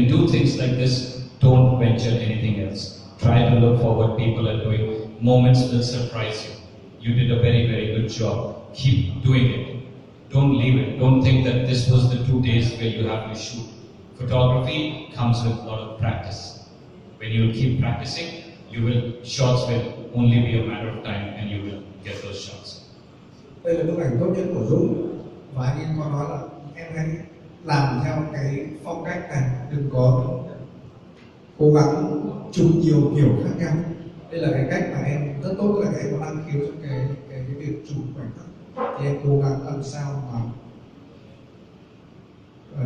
you do things like this, don't venture anything else. Try to look for what people are doing. Moments will surprise you. You did a very, very good job. Keep doing it. Don't leave it. Don't think that this was the 2 days where you have to shoot. Photography comes with a lot of practice. When you keep practicing, shots will only be a matter of time and you will get those shots. Đây là bức ảnh tốt nhất của Dũng và anh em có nói là em hãy làm theo cái phong cách này, đừng có cố gắng chụp nhiều kiểu khác nhau. Đây là cái cách mà em rất tốt, là em có năng khiếu trong cái việc chụp khoảnh khắc, thì em cố gắng làm sao mà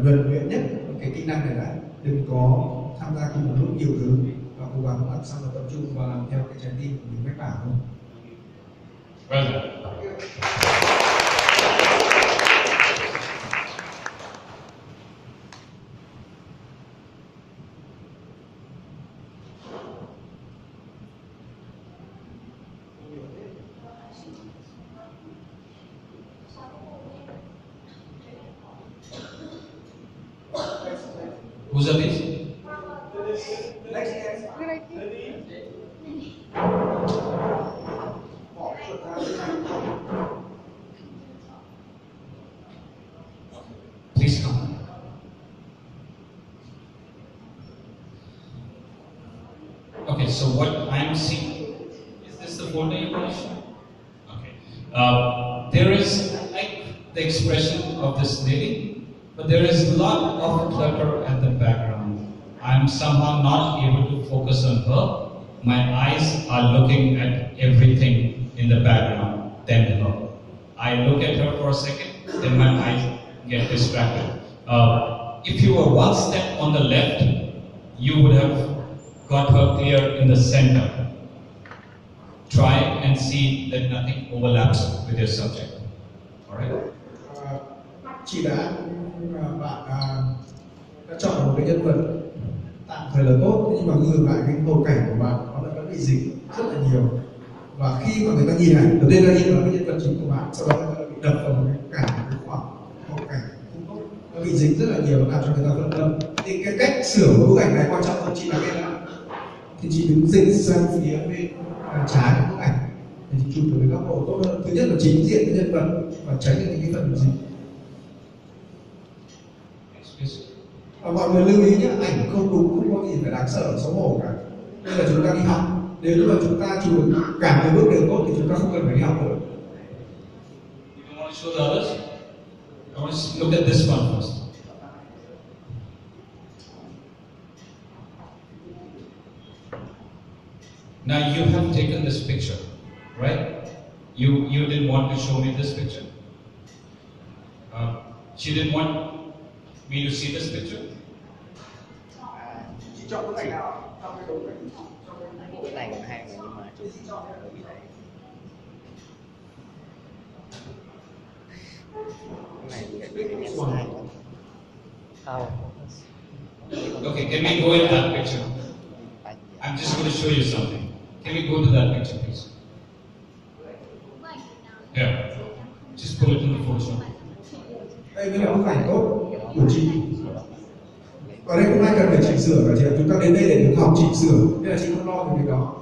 nhuần nhuyễn nhất cái kỹ năng này đã, đừng có tham gia cùng một lúc nhiều thứ và cố gắng làm sao mà tập trung và làm theo cái trái tim của mình mách bảo thôi. Who's up this? Please come. Okay, so what I'm seeing, is this the folder you want to show? Okay. There is, I like the expression of this lady, but there is a lot of clutter at the background. I'm somehow not able to focus on her. My eyes are looking at everything in the background than her. I look at her for a second, then my eyes get distracted. If you were one step on the left, you would have got her clear in the center. Try and see that nothing overlaps with your subject. Alright? Chị đã chọn một cái nhân vật tạm thời là tốt, nhưng mà ngược lại cái hồn cảnh của bạn nó lại vẫn bị dính rất là nhiều. Và khi mà người ta nhìn ảnh, đầu tiên ta nhìn vào cái nhân vật chính của bạn, sau đó người ta bị đập vào một cái khoảng hồn cảnh không tốt, nó bị dính rất là nhiều, làm cho người ta phân tâm. Thì cái cách sửa của bức ảnh này quan trọng hơn, chị là cái là thì chị đứng dịch sang phía bên trái của bức ảnh thì chị chụp được cái góc độ tốt hơn. Thứ nhất là chính diện cái nhân vật và tránh được những cái phần dính. Và mọi người lưu ý nhé, ảnh không đúng không có gì phải đáng sợ xấu hổ cả. Đây là chúng ta đi học, nếu mà chúng ta chụp được cả một bước đều tốt thì chúng ta không cần phải đi học nữa. You want to show the others? I want to look at this one first. Now you have taken this picture, right? You didn't want to show me this picture. She didn't want me to see this picture. Chị chọn bức ảnh nào trong cái bức ảnh? Cái này cũng hay nhưng mà cái này bị nhấn sai lắm. Okay, can we go in that picture? I'm just going to show you something. Can we go to that picture, please? Yeah. Just pull it in the Photoshop. Đây mới là bức ảnh tốt của chị. Ở đây không ai cần phải chỉnh sửa cả chị, chúng ta đến đây để được học chỉnh sửa, nên là chị không lo về việc đó.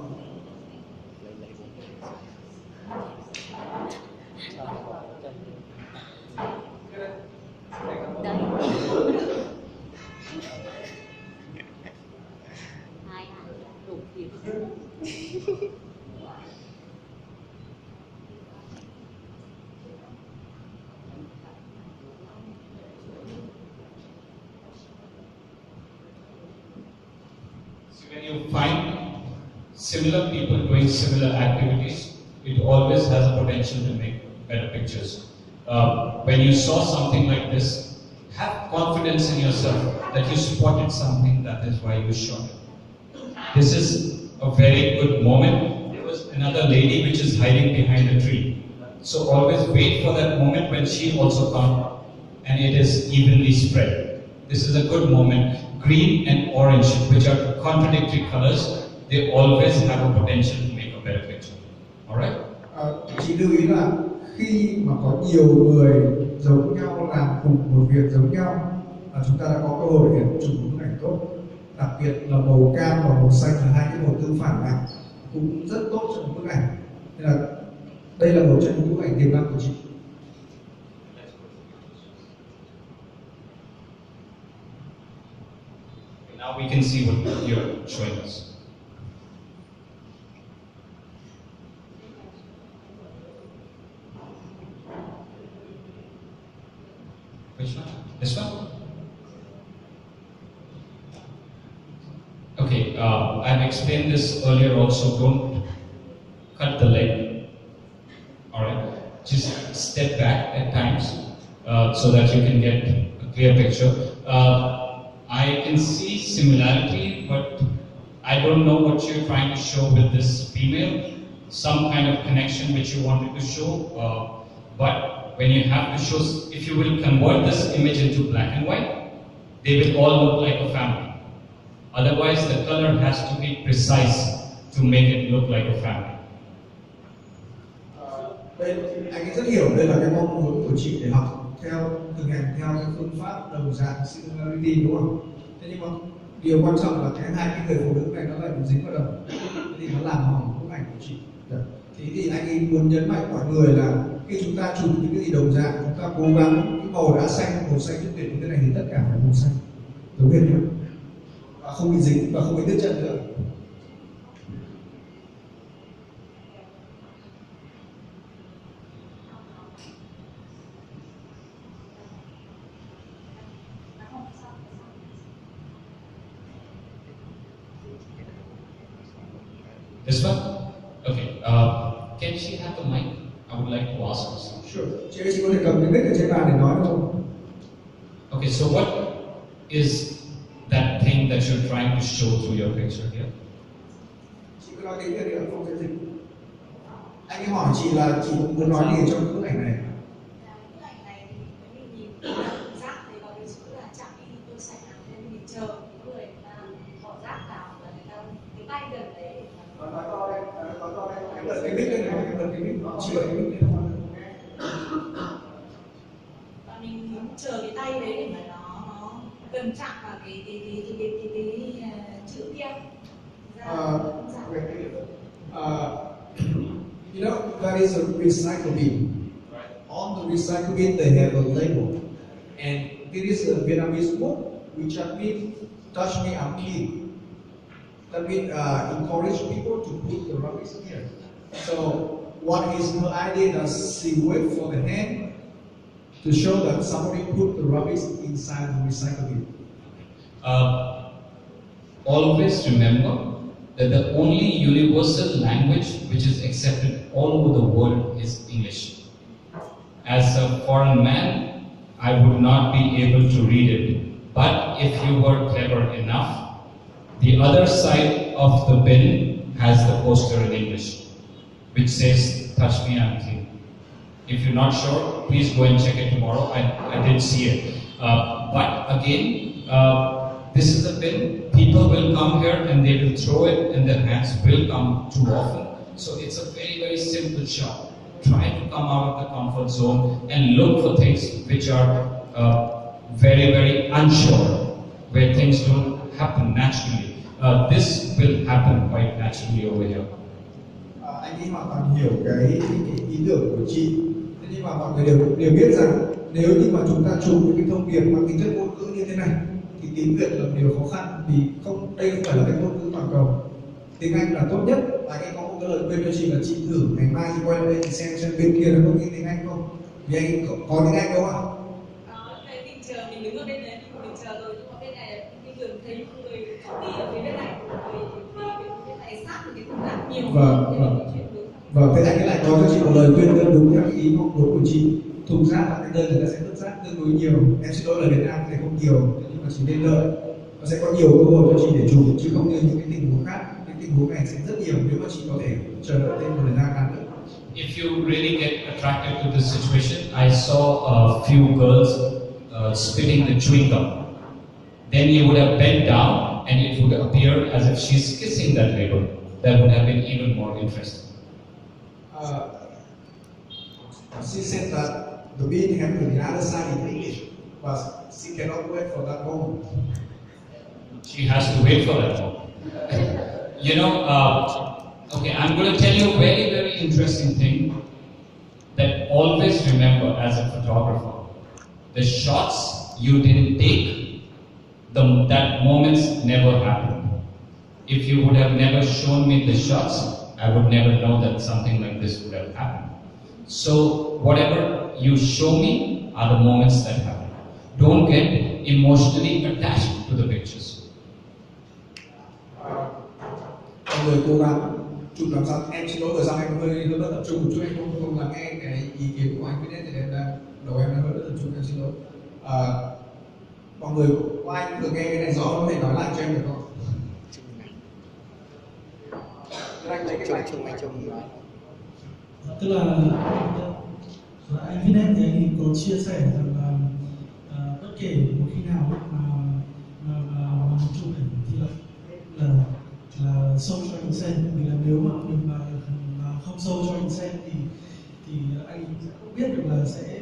When you find similar people doing similar activities, it always has a potential to make better pictures. When you saw something like this, have confidence in yourself that you spotted something, that is why you shot it. This is a very good moment. There was another lady which is hiding behind a tree. So always wait for that moment when she also comes and it is evenly spread. This is a good moment. Green and orange, which are contradictory colors, they always have a potential to make a better picture. Alright? Chị lưu ý là khi mà có nhiều người giống nhau làm cùng một việc giống nhau chúng ta đã có cơ hội để chụp một bức ảnh tốt, đặc biệt là màu cam và màu xanh là hai cái màu tương phản này cũng rất tốt cho một bức ảnh. Nên là đây là một trong những bức ảnh tiềm năng của chị. Now we can see what you're showing us. Which one? This one? Okay, I've explained this earlier also. Don't cut the leg. Alright? Just step back at times so that you can get a clear picture. I can see similarity, but I don't know what you're trying to show with this female. Some kind of connection which you wanted to show. But when you have to show, if you will convert this image into black and white, they will all look like a family. Otherwise, the color has to be precise to make it look like a family. Đây anh ấy rất hiểu đây là cái mong muốn của chị để học theo thực hành theo cái phương pháp đồng dạng similarity, đúng không? Thế nhưng mà điều quan trọng là cái hai cái người phụ nữ này nó lại dính vào đầu, thì nó làm hỏng bức ảnh của chị. Thế thì anh ấy muốn nhấn mạnh mọi người là khi chúng ta chụp những cái gì đồng dạng, chúng ta cố gắng cái màu đã xanh, màu xanh nhất tuyệt như thế này thì tất cả phải màu xanh, giống hệt nhau, và không bị dính và không bị đứt chân nữa. This one? Okay. Can she have the mic? I would like to ask her something. Sure. Chị có thể cầm cái mic ở trên bàn để nói không? Okay, so what is that thing that you're trying to show through your picture here? Chị cứ nói tiếng Việt đi, không sẽ dịch. Anh ấy hỏi chị là chị muốn nói gì trong bức ảnh này? Bức ảnh này thì mình nhìn cảm giác thì có cái chữ là chạm đi tôi sạch áo, nên mình chờ những người ta bỏ rác vào và người ta cái tay gần đấy. Nói to đây, nói to đây. Em bật cái mic lên, em bật cái mic, chị bật cái mic lên. Và mình muốn chờ cái tay đấy để mà nó gần chạm vào cái chữ kia. You know, that is a recycle bin. On the recycle bin, they have a label, and it is a Vietnamese word which means "touch me, I'm clean." That means encourage people to put the rubbish here. So, what is her idea? That she wait for the hand to show that somebody put the rubbish inside the recycle bin. Always remember that the only universal language which is accepted all over the world is English. As a foreign man, I would not be able to read it. But if you were clever enough, the other side of the bin has the poster in English, which says, "Touch me, I'm clean." If you're not sure, please go and check it tomorrow. I did see it. But again, this is a bin. People will come here and they will throw it and their hands will come too often. So it's a very, very simple shot. Try to come out of the comfort zone and look for things which are very, very unsure, where things don't happen naturally. This will happen quite naturally over here. Anh ấy hoàn toàn hiểu cái ý tưởng của chị. Thế nhưng mà mọi người đều biết rằng nếu như mà chúng ta chụp những cái thông điệp mang tính chất ngôn ngữ như thế này thì tiếng Việt là điều khó khăn, vì đây không phải là cái ngôn ngữ toàn cầu. Tiếng Anh là tốt nhất. Anh ấy có một cái lời khuyên cho chị là chị thử ngày mai chị quay lên thì xem bên kia nó có nghe tiếng Anh không, vì anh có tiếng Anh đâu ạ? Mình chờ, mình đứng ở bên đấy mình chờ rồi, nhưng mà bên này mình thường thấy những người không đi ở phía bên này, vì bên này sát thì cái công tác nhiều. Vâng, thế anh ấy lại có cho chị một lời khuyên đúng theo ý mong muốn của chị. Thùng rác là cái nơi người ta sẽ vứt rác tương đối nhiều. Em xin lỗi là Việt Nam thì không nhiều, nhưng mà chỉ nên lợi. Nó sẽ có nhiều cơ hội cho chị để chụp, chứ không như những cái tình huống khác. Cái tình huống này sẽ rất nhiều nếu mà chị có thể chờ đợi thêm một thời gian ngắn nữa. If you really get attracted to this situation, I saw a few girls spitting the chewing gum. Then you would have bent down and it would appear as if she's kissing that label. That would have been even more interesting. She said that the bin have the other side in English. but she cannot wait for that moment. She has to wait for that moment. You know, okay, I'm going to tell you a very, very interesting thing that always remember as a photographer. The shots you didn't take, that moments never happened. If you would have never shown me the shots, I would never know that something like this would have happened. So whatever you show me are the moments that happen. Don't get emotionally attached to the pictures. Mọi người cố gắng chụp làm sao, em xin lỗi bởi sao em hơi rất tập trung một chút, em không lắng nghe cái ý kiến của anh Viết thì em đang đầu em đang hơi rất tập trung, em xin lỗi. Mọi người có ai cũng được nghe cái này rõ, có thể nói lại cho em được không? Chung nói. Tức là anh Viết thì anh có chia sẻ rằng là bất kể một khi nào mà chụp ảnh thì là show cho anh xem, vì là nếu mà mình mà không show cho anh xem thì anh không biết được là sẽ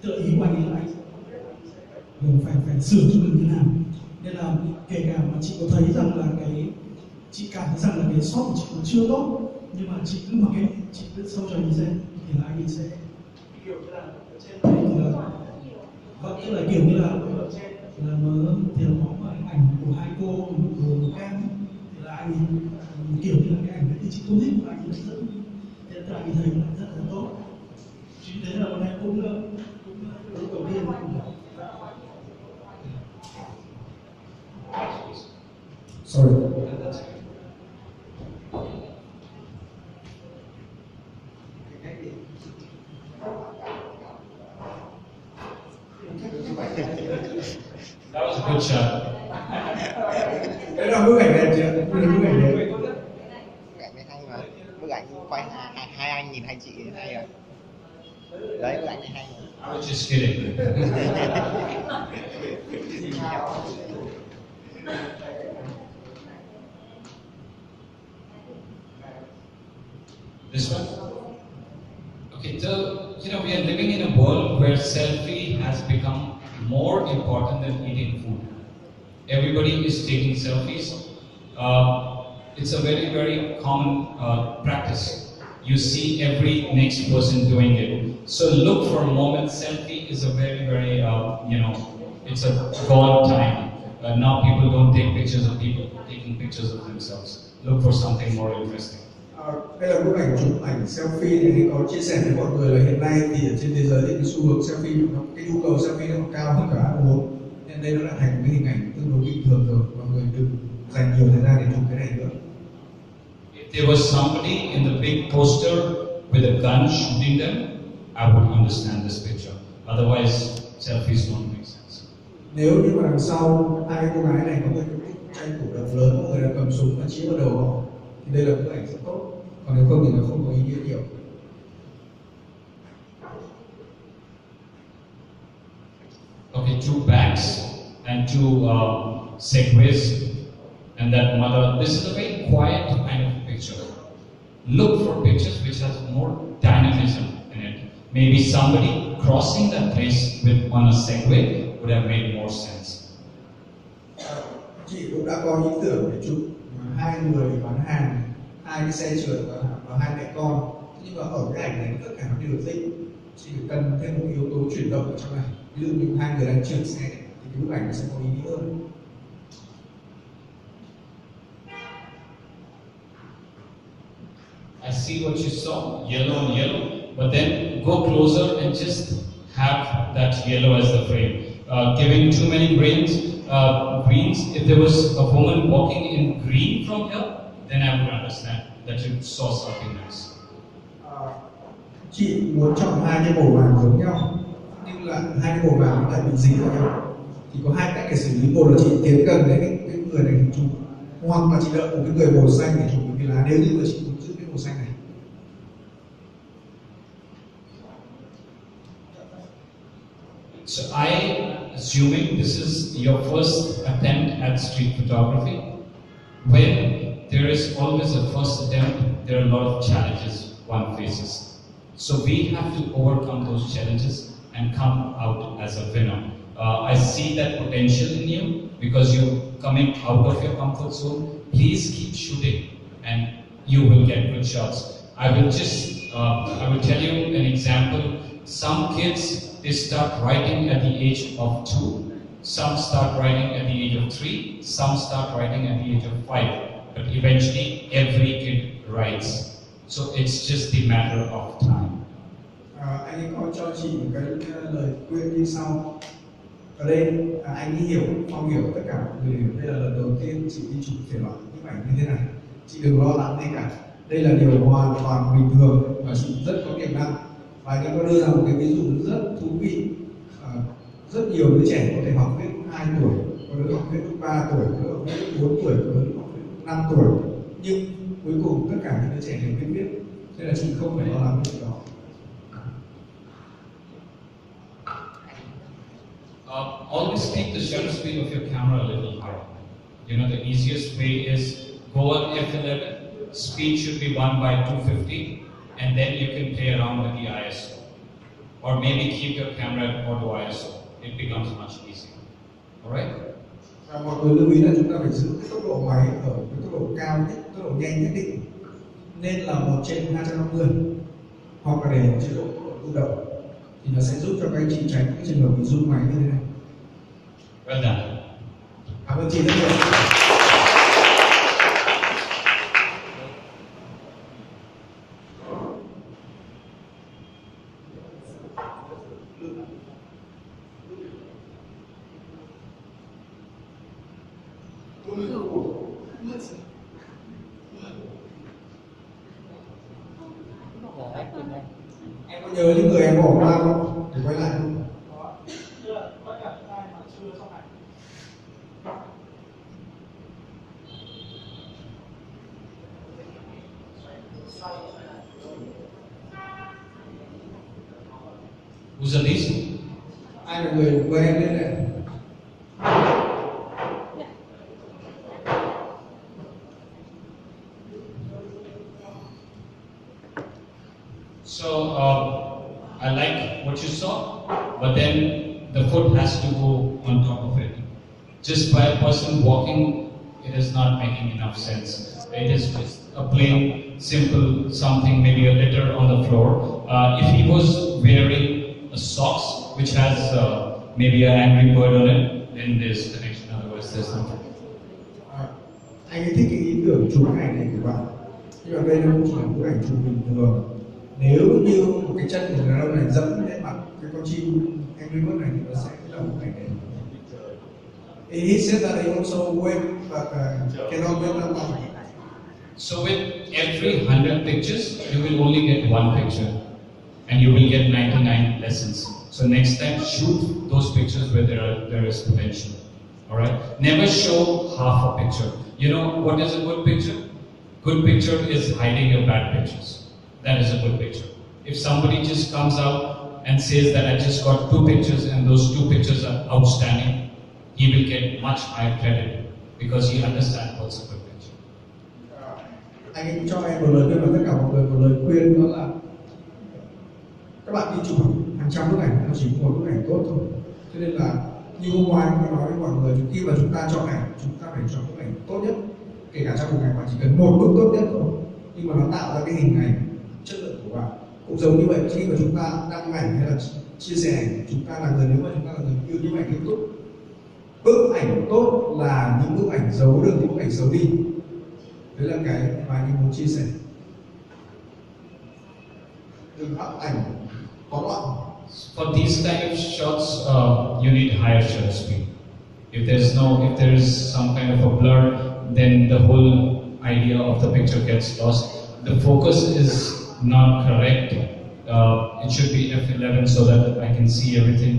tự ý của anh ấy là anh phải sửa cho mình như nào. Nên là kể cả mà chị có thấy rằng là chị cảm thấy rằng là cái shot của chị nó chưa tốt, nhưng mà chị cứ mặc kệ, chị cứ show cho anh ấy xem thì là anh ấy sẽ kiểu như là ở trên này thì là vâng, tức là kiểu như là ở trên là nó thì nó có ảnh của hai cô một em thì là anh kiểu như là cái ảnh đấy thì chị không thích và anh ấy rất tại vì thấy là rất là tốt. Chính thế là hôm nay cũng lúc đầu tiên Sorry. That was a good shot. Cái đó bức ảnh đẹp chưa? Bức ảnh đẹp. Bức ảnh này hay mà. Bức ảnh quay hai anh nhìn hai chị hay à. Đấy, bức ảnh này hay mà. I was just kidding. This one? Okay, so, you know, we are living in a world where selfie has become more important than eating food. Everybody is taking selfies. It's a very, very common practice. You see every next person doing it. So look for a moment. Selfie is a very, very, you know, it's a gone time. Now people don't take pictures of people taking pictures of themselves. Look for something more interesting. Đây là bức ảnh chụp ảnh selfie thì anh có chia sẻ với mọi người là hiện nay thì ở trên thế giới thì cái xu hướng selfie, cái nhu cầu selfie nó còn cao hơn cả ăn uống, nên đây nó đã thành cái hình ảnh tương đối bình thường rồi. Mọi người đừng dành nhiều thời gian để chụp cái này nữa. If there was somebody in the big poster with a gun shooting them, I would understand this picture. Otherwise, selfies don't make sense. Nếu như mà đằng sau hai cô gái này có một cái bức tranh cổ động lớn, mọi người đã cầm súng và chĩa vào đầu họ, thì đây là bức ảnh rất tốt. Còn nếu không thì nó không có ý nghĩa nhiều. Okay, 2 bags and 2 segways, and that mother. This is a very quiet kind of picture. Look for pictures which has more dynamism in it. Maybe somebody crossing that place on a segway would have made more sense. Chị cũng đã có ý tưởng để chụp hai người bán hàng, hai cái xe trượt và hai mẹ con, nhưng mà ở cái ảnh này tất cả nó đều tích, chỉ cần thêm một yếu tố chuyển động ở trong này. Ví dụ như hai người đang trượt xe thì cái bức ảnh nó sẽ có ý nghĩa hơn. I see what you saw, yellow and yellow, but then go closer and just have that yellow as the frame. Giving too many greens, if there was a woman walking in green from here, then I would understand that you saw something nice. Chị muốn chọn hai cái màu vàng giống nhau, nhưng là hai cái màu vàng lại bị dính vào nhau. Thì có hai cách để xử lý. Một là chị tiến gần đến cái người này thì chụp, hoặc là chị đợi một cái người màu xanh để chụp cái lá, nếu như mà chị muốn giữ cái màu xanh này. So I, assuming this is your first attempt at street photography, when there is always a first attempt, there are a lot of challenges one faces. So we have to overcome those challenges and come out as a winner. I see that potential in you because you're coming out of your comfort zone. Please keep shooting and you will get good shots. I will tell you an example. Some kids, they start writing at the age of 2. Some start writing at the age of 3. Some start writing at the age of 5. But eventually, every kid writes. So it's just the matter of time. Anh ấy có cho chị một cái lời khuyên như sau. Ở đây anh ấy hiểu, Phong hiểu, tất cả mọi người hiểu. Đây là lần đầu tiên chị đi chụp thể loại nhiếp ảnh như thế này. Chị đừng lo lắng gì cả. Đây là điều hoàn toàn bình thường và chị rất có tiềm năng. Và anh ấy có đưa ra một cái ví dụ rất thú vị. Rất nhiều đứa trẻ có thể học viết 2 tuổi, có đứa học viết 3 tuổi, có đứa học viết 4 tuổi, có đứa học viết 5 tuổi. Nhưng cuối cùng tất cả những đứa trẻ đều biết viết. Nên là chị không phải lo lắng cái đó. Always take the shutter speed of your camera a little higher. You know, the easiest way is go on f11, speed should be 1/250, and then you can play around with the ISO. Or maybe keep your camera at auto ISO. It becomes much easier. Alright? Và mọi người lưu ý là chúng ta phải giữ cái tốc độ máy ở cái tốc độ cao nhất, tốc độ nhanh nhất định. Nên là 1/250 hoặc là để chế độ tự động thì nó sẽ giúp cho các anh chị tránh cái trường hợp bị rung máy như thế này. Well done. Cảm ơn chị rất nhiều. Em có nhớ những người em bỏ qua không? Để quay lại không? Who's are these? Ai là người mời em lên này? So, I like what you saw, but then the foot has to go on top of it. Just by a person walking, it is not making enough sense. It is just a plain, simple something, maybe a litter on the floor. If he was wearing a socks which has maybe an angry bird on it, then there's connection, otherwise there's nothing. Anh ấy thích cái ý tưởng chụp ảnh này của bạn. Nhưng mà đây nó không chỉ là bức ảnh chụp bình thường. Nếu như một cái chân của người đàn ông này dẫm lên mặt cái con chim Angry Bird này thì nó sẽ là một ảnh đẹp. He said that he also went but cannot win that one. So with every 100 pictures, you will only get one picture, and you will get 99 lessons. So next time, shoot those pictures where there is potential. All right. Never show half a picture. You know what is a good picture? Good picture is hiding your bad pictures. That is a good picture. If somebody just comes out and says that I just got 2 pictures and those 2 pictures are outstanding, he will get much higher credit because he understands what's a good picture. Anh ấy cho em một lời khuyên và tất cả mọi người một lời khuyên, đó là các bạn đi chụp hàng trăm bức ảnh, nó chỉ có một bức ảnh tốt thôi. Cho nên là như hôm qua anh nói với mọi người, khi mà chúng ta chọn ảnh, chúng ta phải chọn bức ảnh tốt nhất. Kể cả trong một ngày bạn chỉ cần một bức tốt nhất thôi, nhưng mà nó tạo ra cái hình ảnh chất lượng của bạn. Cũng giống như vậy, khi mà chúng ta đăng ảnh hay là chia sẻ ảnh, chúng ta là người, nếu mà chúng ta là người yêu những ảnh nghiêm túc, bức ảnh tốt là những bức ảnh giấu được những bức ảnh xấu đi. Đấy là cái mà anh muốn chia sẻ. Đừng up ảnh có loạn. For these kind of shots, you need higher shutter speed. If there is some kind of a blur, then the whole idea of the picture gets lost. The focus is not correct. It should be f11 so that I can see everything.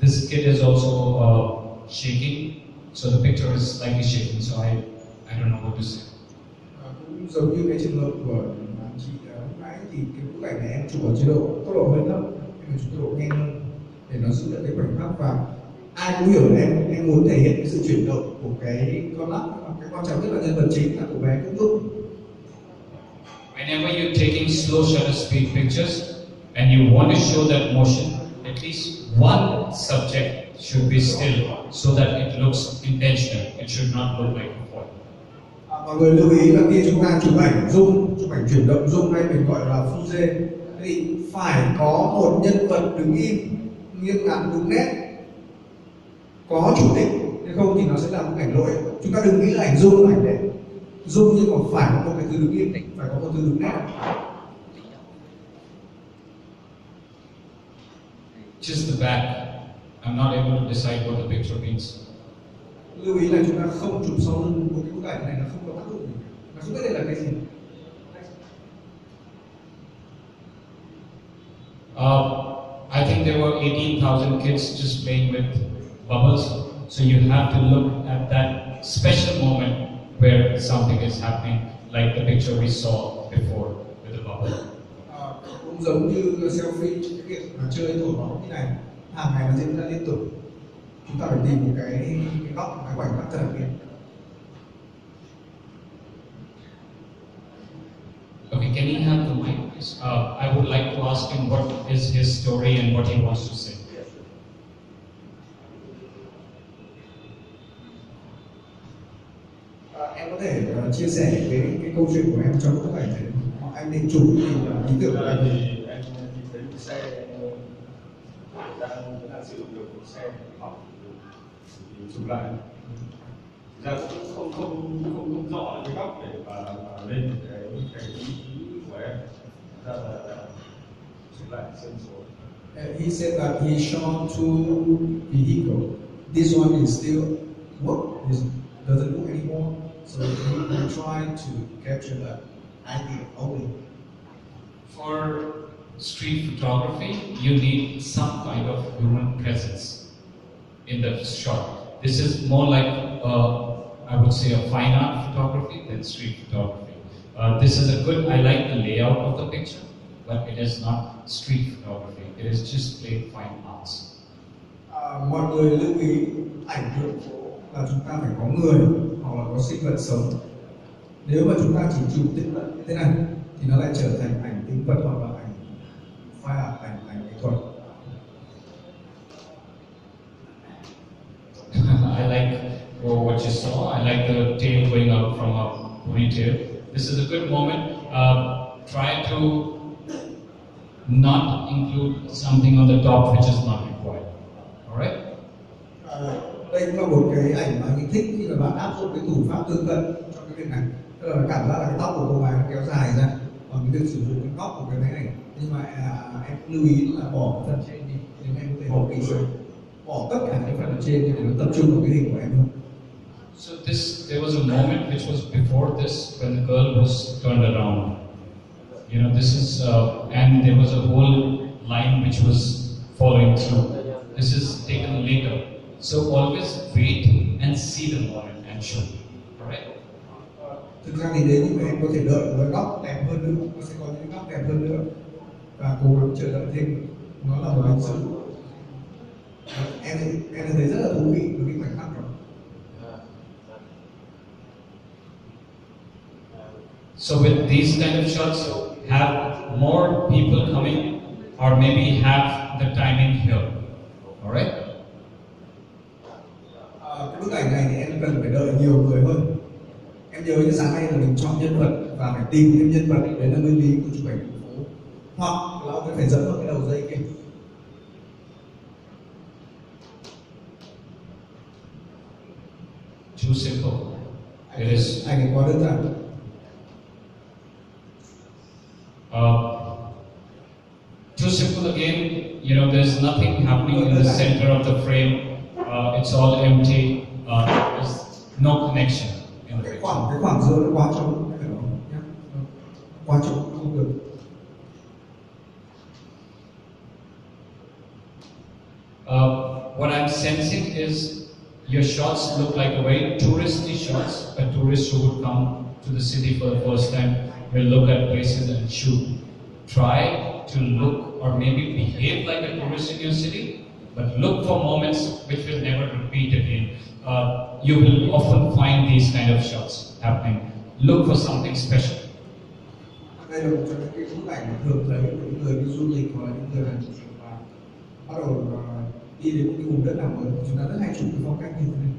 This kid is also shaking, so the picture is slightly shaking. So I don't know what to say. Cũng giống như cái trường hợp của chị lúc nãy thì cái bức ảnh này em chụp ở chế độ tốc độ hơi thấp, em phải chụp tốc độ nhanh hơn để nó giữ được cái khoảnh khắc, và ai cũng hiểu là em muốn thể hiện cái sự chuyển động của cái con lắc, cái quan trọng nhất là nhân vật chính là cậu bé Cúc Cúc. Whenever you're taking slow shutter speed pictures and you want to show that motion, at least one subject should be still so that it looks intentional. It should not look like a foil. Mọi người lưu ý là khi chúng ta chụp ảnh zoom, chụp ảnh chuyển động zoom hay mình gọi là fuse thì phải có một nhân vật đứng im, nghiêm ngặt đúng nét, có chủ đích, nếu không thì nó sẽ là một ảnh lỗi. Chúng ta đừng nghĩ là ảnh zoom là ảnh đẹp, zoom nhưng mà phải có một cái thứ đứng im, phải có một thứ đứng nét. Just the back. I'm not able to decide what the picture means. Lưu ý là chúng ta không chụp sau lưng một cái bức ảnh này, nó không có tác dụng gì, nó không biết đây là cái gì. I think there were 18,000 kids just playing with bubbles. So you have to look at that special moment where something is happening, like the picture we saw before with the bubble. Cũng giống như selfie, cái việc mà chơi thổi bóng như này, hàng ngày nó diễn ra liên tục. Chúng ta phải tìm một cái góc, cái khoảnh khắc thật đặc biệt. Okay, can he have the mic, please? I would like to ask him what is his story and what he wants to say. Em có thể chia sẻ cái câu chuyện của em trong bức ảnh này. Anh định chụp thì ý tưởng của anh thì anh nhìn thấy một xe đang sử dụng được một xe hỏng thì chụp lại. Thực ra cũng không rõ cái góc để mà lên cái ý của em. Thực ra là chụp lại xem số. He said that he shot two vehicles. This one is still work, it doesn't work anymore. So he tried to capture the idea only. For street photography, you need some kind of human presence in the shot. This is more like, I would say, a fine art photography than street photography. This is a good, I like the layout of the picture, but it is not street photography. It is just plain fine arts. Mọi người lưu ý ảnh đường phố là chúng ta phải có người hoặc là có sinh vật sống. Nếu mà chúng ta chỉ chụp tĩnh vật như thế này thì nó lại trở thành ảnh tĩnh vật hoặc là ảnh fine art, ảnh nghệ thuật. I like what you saw. I like the tail going out from a ponytail. This is a good moment. Try to not include something on the top which is not required. All right? Đây cũng là một cái ảnh mà anh thích khi mà bạn áp dụng cái thủ pháp tương cận trong cái việc này. Tức là cảm giác là cái tóc của cô gái nó kéo dài ra bằng cái việc sử dụng cái góc của cái máy ảnh. Nhưng mà em lưu ý là bỏ cái phần trên đi, nếu em có thể bỏ kỹ rồi, bỏ tất cả những phần ở trên để nó tập trung vào cái hình của em hơn. So there was a moment which was before this when the girl was turned around. You know, this is, and there was a whole line which was following through. This is taken later. So always wait and see the moment and shoot. Alright? Thực ra thì nếu như em có thể đợi một góc đẹp hơn nữa, nó sẽ có những góc đẹp hơn nữa và cố gắng chờ đợi thêm. Nó là một hành sự. Em thấy rất là thú vị với cái khoảnh khắc đó. So with these kind of shots, have more people coming or maybe have the timing here. Alright? Cái bức ảnh này thì em cần phải đợi nhiều người hơn. Em nhớ như sáng nay là mình chọn nhân vật và phải tìm thêm nhân vật, đấy là nguyên lý của chụp ảnh đường phố. Hoặc là ông phải dẫn vào cái đầu dây kia. Too simple. It is. Ảnh này quá đơn giản. Too simple again. You know, there's nothing happening in the center of the frame. It's all empty. There's no connection in the Cái picture. khoảng giữa nó quá trống, cái đó nhá. Quá trống không được. What I'm sensing is your shots look like a very touristy shots. A tourist who would come to the city for the first time will look at places and shoot. Try to look or maybe behave like a tourist in your city, but look for moments which will never repeat again. You will often find these kind of shots happening. Look for something special. Đây là một trong những cái bức ảnh mà thường thấy của những người đi du lịch hoặc là những người làm chương trình và bắt đầu đi đến một cái vùng đất nào mới, chúng ta rất hay chụp cái phong cách như thế này.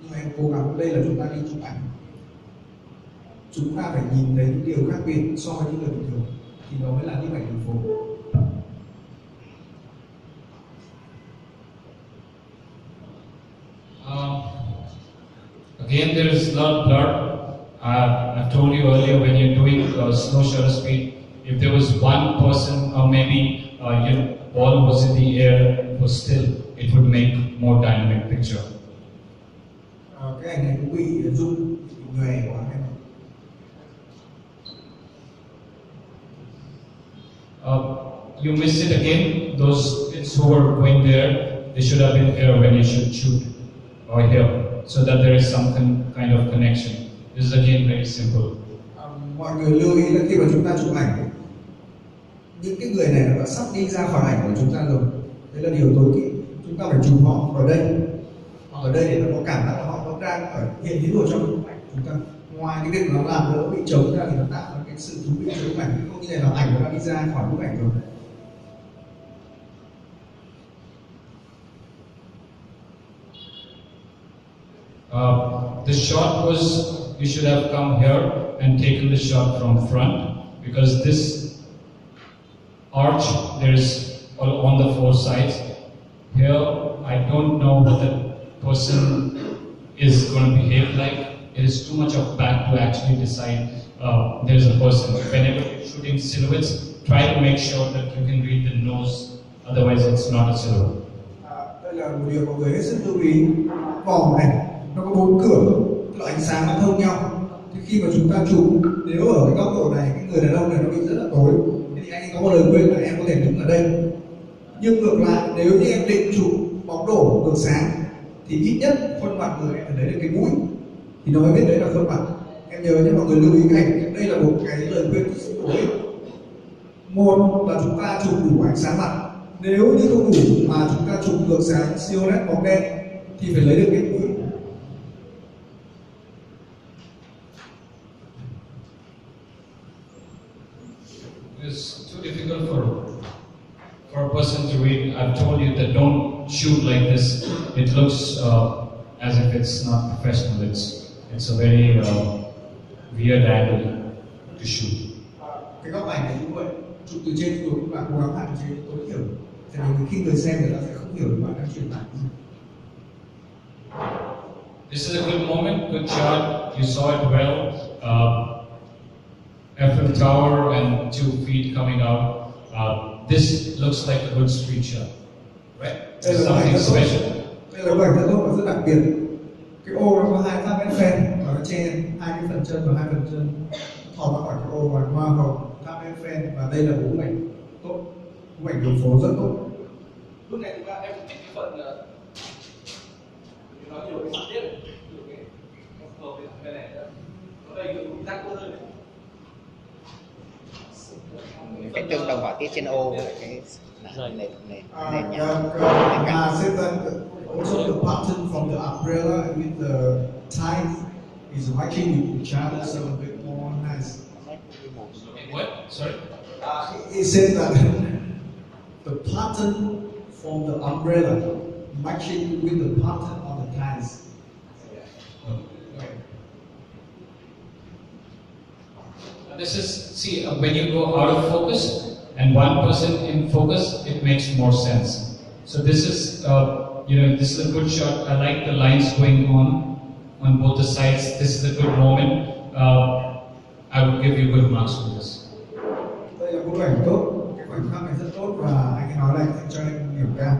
Nhưng mà em cố gắng đây là chúng ta đi chụp ảnh, chúng ta phải nhìn thấy những điều khác biệt so với những người bình thường thì đó mới là những ảnh đường phố. Again, there is a lot of blur. I've told you earlier, when you're doing slow shutter speed, if there was one person or maybe your ball was in the air, it was still, it would make more dynamic picture. Cái ảnh này cũng bị rung, bị nhòe quá này. You missed it again. Those kids who were going there, they should have been here when you should shoot, or here, so that there is some kind of connection. This is again very simple. Mọi người lưu ý là khi mà chúng ta chụp ảnh, những cái người này đã sắp đi ra khỏi ảnh của chúng ta rồi. Đấy là điều tối kỵ. Chúng ta phải chụp họ ở đây, hoặc ở đây để nó có cảm giác là họ vẫn đang ở hiện hữu ở trong bức ảnh chúng ta. Ngoài cái việc nó làm đỡ bị trống ra thì nó tạo ra cái sự thú vị trong bức ảnh. Không như này là ảnh nó đã đi ra khỏi bức ảnh rồi. The shot was, you should have come here and taken the shot from front, because this arch, there's on the four sides. Here, I don't know what the person is going to behave like. It is too much of back to actually decide there's a person. Whenever you're shooting silhouettes, try to make sure that you can read the nose, otherwise it's not a silhouette. Đây là một điều mọi người hết sức lưu ý. Vòng này nó có 4 cửa, tức là ánh sáng nó thông nhau. Thì khi mà chúng ta chụp, nếu ở cái góc độ này cái người đàn ông này nó bị rất là tối, thì anh có một lời khuyên là em có thể đứng ở đây. Nhưng ngược lại, nếu như em định chụp bóng đổ ngược sáng thì ít nhất khuôn mặt người em phải lấy được cái mũi thì nó mới biết đấy là khuôn mặt. Em nhớ nhé, mọi người lưu ý cái ảnh, đây là một cái lời khuyên bổ ích. Một là chúng ta chụp đủ ánh sáng mặt, nếu như không đủ mà chúng ta chụp ngược sáng siêu nét bóng đen thì phải lấy được cái mũi. It's too difficult for a person to read. I've told you that don't shoot like this. It looks as if it's not professional. It's a very weird angle to shoot. Cái góc ảnh này như vậy, chụp từ trên xuống và cố gắng hạn chế tối thiểu. Thì khi người xem người ta sẽ không hiểu được bạn đang truyền tải gì. This is a good moment, good shot. You saw it well. Eiffel Tower and 2 feet coming out. This looks like a good street shot, right? It's something special. Đây là bức ảnh rất tốt và rất đặc biệt. Cái ô nó có 2 phát vết phen và nó che 2 cái phần chân và 2 phần chân thò ra khỏi cái ô và hoa hồng tháp vết phen, và đây là một bức ảnh tốt, bức ảnh đường phố rất tốt. Lúc này chúng ta em thích cái phần nói nhiều cái phát tiết này, nhiều cái cái này nữa. Ở đây cũng tác tốt hơn. Cái tương đồng họa tiết trên ô là cái nền Said that also the pattern from the umbrella with the tie is matching with each other, so a bit more nice. What? Sorry? He said that the pattern from the umbrella matching with the pattern on the ties. This is, see, when you go out of focus and one person in focus, it makes more sense. So this is, this is a good shot. I like the lines going on both the sides. This is a good moment. I would give you good marks for this. Đây là bức ảnh tốt, cái khoảnh khắc này rất tốt và anh nói là anh cho em điểm cao.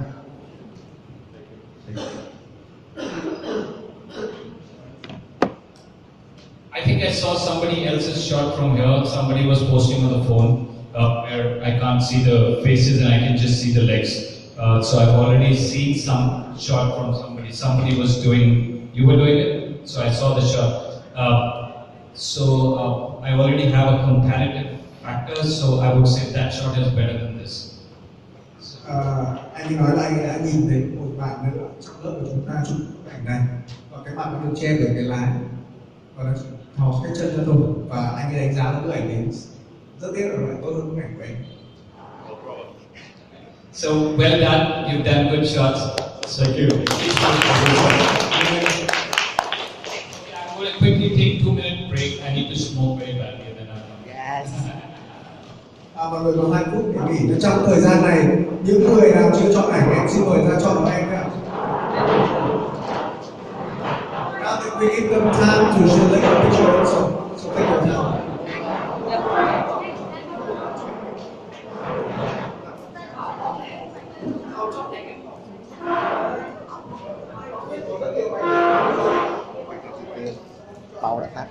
I think I saw somebody else's shot from here. Somebody was posting on the phone where I can't see the faces and I can just see the legs. So I've already seen some shot from somebody. Somebody was doing, you were doing it? So I saw the shot. I already have a comparative factor, so I would say that shot is better than this. Anh nói là anh đã nhìn thấy một bạn nữa trong lớp của chúng ta chụp bức ảnh này, và cái bạn được che bởi cái lá và nó thò cái chân ra thôi, và anh ấy đánh giá là bức ảnh đấy rất tiếc là lại tốt hơn bức ảnh của em. So well done. You've done good shots. Thank you. I'm going to quickly take 2-minute break. I need to smoke very badly. And then Yes. Mọi người có 2 phút để nghỉ. Trong thời gian này, những người nào chưa chọn ảnh em xin mời ra chọn em nhé. Now that we give them time to select a picture also, so take your time. Tàu đã phát.